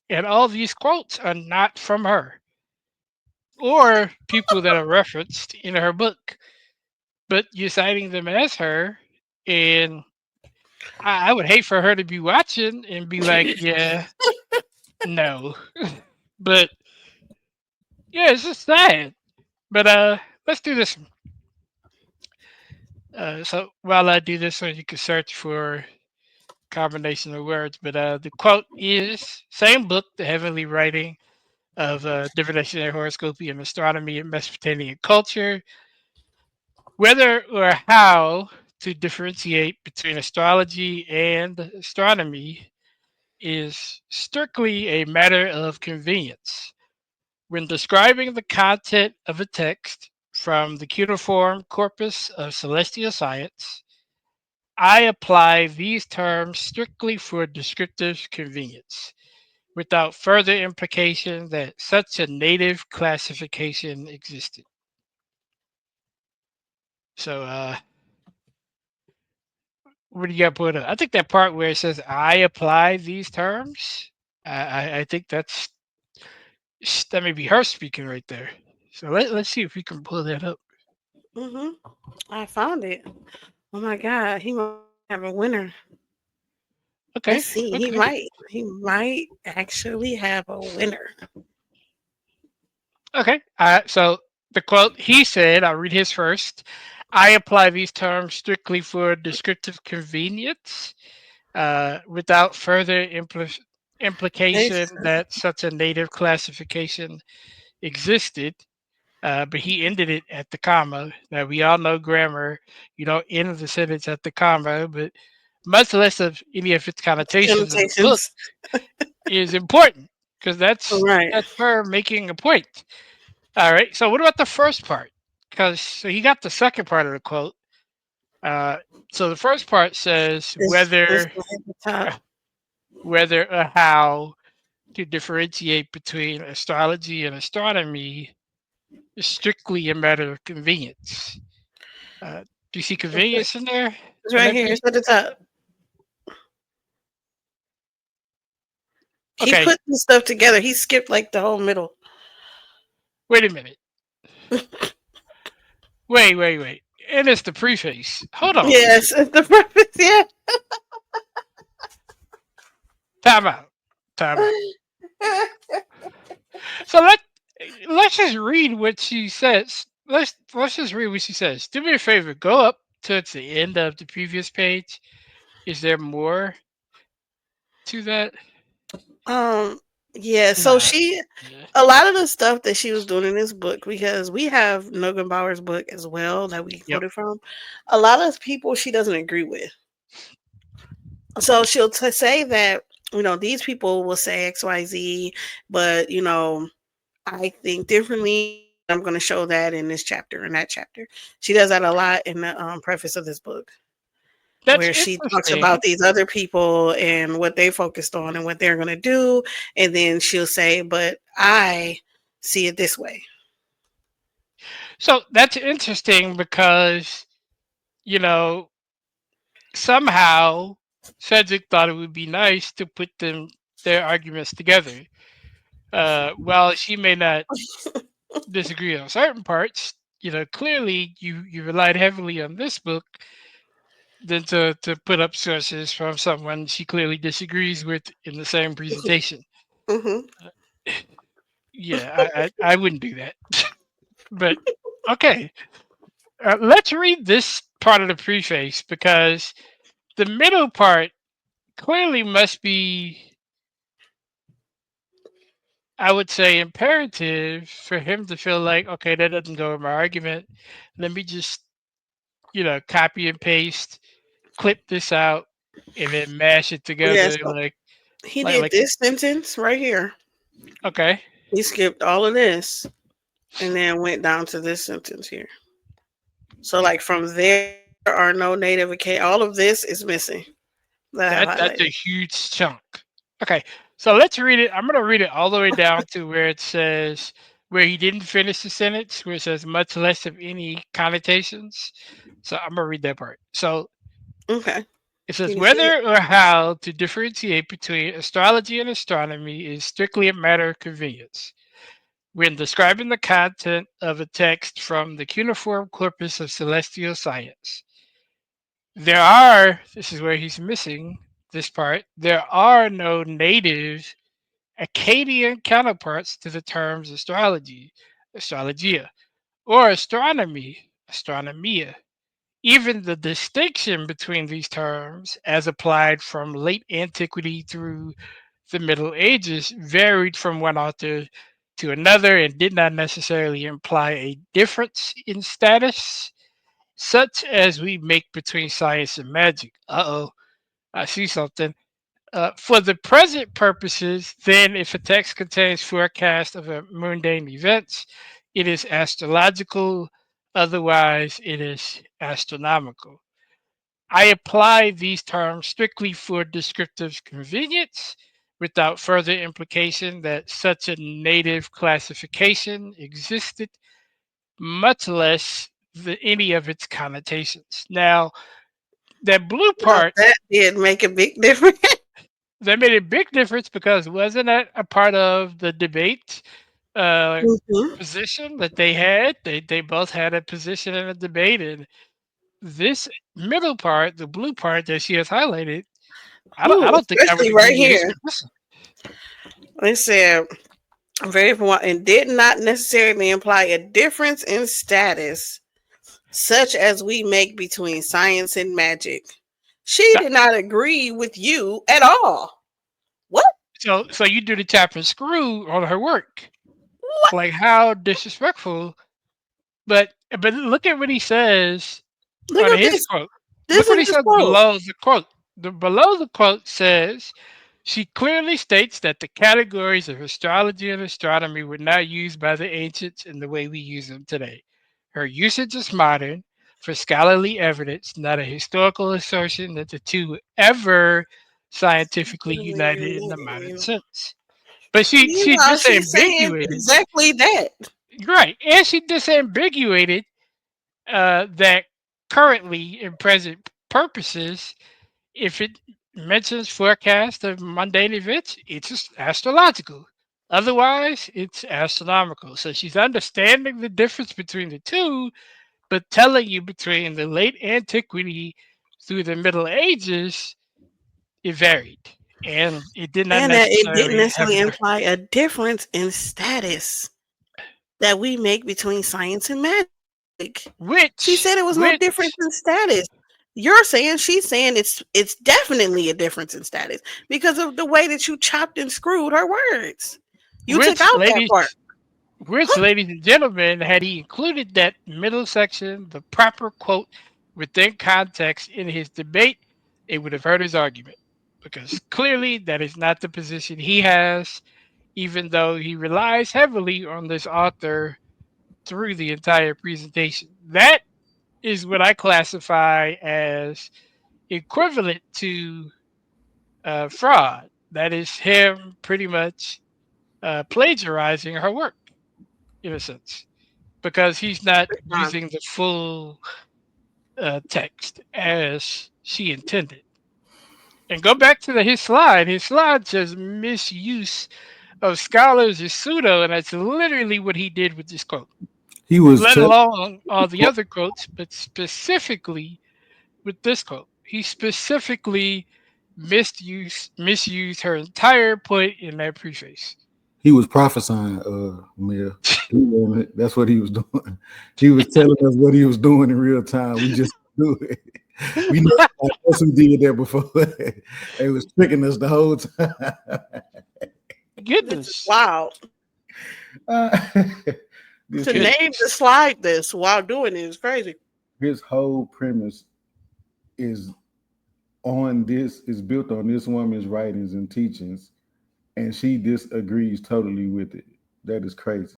And all these quotes are not from her or people that are referenced in her book, but you're citing them as her. And I would hate for her to be watching and be like, yeah, no. But yeah, it's just sad. But let's do this one. So while I do this one, you can search for combination of words. But the quote is same book, The Heavenly Writing of Divination and Horoscopy and Astronomy in Mesopotamian Culture. Whether or how to differentiate between astrology and astronomy is strictly a matter of convenience. When describing the content of a text from the cuneiform corpus of celestial science, I apply these terms strictly for descriptive convenience, without further implication that such a native classification existed. So, what do you got put up? I think that part where it says I apply these terms, I think that may be her speaking right there. So let's see if we can pull that up. Mhm. I found it. Oh my god, he might have a winner. Let's Okay, see. He okay, might. He might actually have a winner. okay. So the quote he said, I'll read his first. I apply these terms strictly for descriptive convenience, without further implication It's, that such a native classification existed. But he ended it at the comma. Now we all know grammar. You don't end the sentence at the comma, but much less of any of its connotations in the book annotations. is important because Right. that's her making a point. All right. So what about the first part? Because so he got the second part of the quote. Uh, so the first part says It's at the top. uh, whether or how to differentiate between astrology and astronomy is strictly a matter of convenience. Do you see convenience in there It's on right that here. page? It's at the top. He Okay, put this stuff together. He skipped like the whole middle. wait a minute. Wait. And it's the preface. Hold on. Yes, it's the purpose. Yeah. Time out. Time out. So let's just read what she says. Let's just read what she says. Do me a favor. Go up to the end of the previous page. Is there more to that? Um. Yeah. So Nah. she, Yeah. a lot of the stuff that she was doing in this book, because we have Nogenbauer's book as well that we Yep. quoted from. A lot of people she doesn't agree with. So she'll say that these people will say X Y Z, but I think differently, and I'm going to show that in this chapter and that chapter. She does that a lot in the preface of this book, That's where she talks interesting. about these other people and what they focused on and what they're going to do, and then she'll say, "But I see it this way." So that's interesting because you know somehow Cedric thought it would be nice to put their arguments together. While she may not disagree on certain parts, clearly you relied heavily on this book than to put up sources from someone she clearly disagrees with in the same presentation. Hmm. Yeah, I wouldn't do that. But okay, let's read this part of the preface because the middle part clearly must be, I would say, imperative for him to feel like, okay, that doesn't go with my argument. Let me just, copy and paste, clip this out, and then mash it Yeah, together so he did like this sentence right here. okay. He skipped all of this and then went down to this sentence here. So, like from there are no native okay. All of this is missing that I have That's highlighted. a huge chunk. Okay, so let's read it. I'm gonna read it all the way down to where it says where he didn't finish the sentence, where it says much less of any connotations. So I'm gonna read that part. So Okay. It Can says you say it? whether or how to differentiate between astrology and astronomy is strictly a matter of convenience. When describing the content of a text from the cuneiform corpus of celestial science, this is where he's missing this part, there are no native Akkadian counterparts to the terms astrology, astrologia, or astronomy, astronomia. Even the distinction between these terms, as applied from late antiquity through the Middle Ages, varied from one author to another and did not necessarily imply a difference in status, such as we make between science and magic. Uh oh, I see something. For the present purposes, then, if a text contains forecast of a mundane events, it is astrological, otherwise, it is astronomical. I apply these terms strictly for descriptive convenience, without further implication that such a native classification existed, much less any of its connotations. Now, that blue Now part, that did make a big difference. that made a big difference because wasn't that a part of the debate uh, Mhm. position that they had? They both had a position in a debate, and this middle part, the blue part that she has highlighted, I Ooh, don't think I would especially right agree with his here. position. It said very important and did not necessarily imply a difference in status, such as we make between science and magic. She That- did not agree with you at all. What? so you do the tap and screw on her work. What? Like how disrespectful. But look at what he says Look on at his this. quote. Look This what is he this says quote. below the quote. The below the quote says she clearly states that the categories of astrology and astronomy were not used by the ancients in the way we use them today. Her usage is modern for scholarly evidence, not a historical assertion that the two ever scientifically united in the modern sense. But she Meanwhile, she's saying disambiguated, exactly that. right, and she disambiguated that currently in present purposes, if it mentions forecast of mundane events, it's just astrological. Otherwise, it's astronomical. So she's understanding the difference between the two, but telling you between the late antiquity through the Middle Ages, it varied. And it did not And that it didn't necessarily have a necessarily difference. imply a difference in status that we make between science and magic. She Which, said it was no difference which, in status. You're saying she's saying it's definitely a difference in status because of the way that you chopped and screwed her words. You took which, out that ladies, part. which, ladies and gentlemen, had he included that middle section, the proper quote within context in his debate, it would have hurt his argument. Because clearly that is not the position he has, even though he relies heavily on this author through the entire presentation. That is what I classify as equivalent to fraud. That is him pretty much plagiarizing her work, in a sense, because he's not using the full text as she intended. And go back to his slide. His slide says misuse of scholars is pseudo, and that's literally what he did with this quote. He was Let telling. alone all the other quotes, but specifically with this quote. He specifically misused her entire point in that preface. He was prophesying, Mia. That's what he was doing. He was telling us what he was doing in real time. We just do it. We know somebody else who did that before. They was tricking us the whole time. This is Goodness. wild. Uh, this To is name the Goodness. slide this while doing it is crazy. his whole premise is is built on this woman's writings and teachings, and she disagrees totally with it. That is crazy.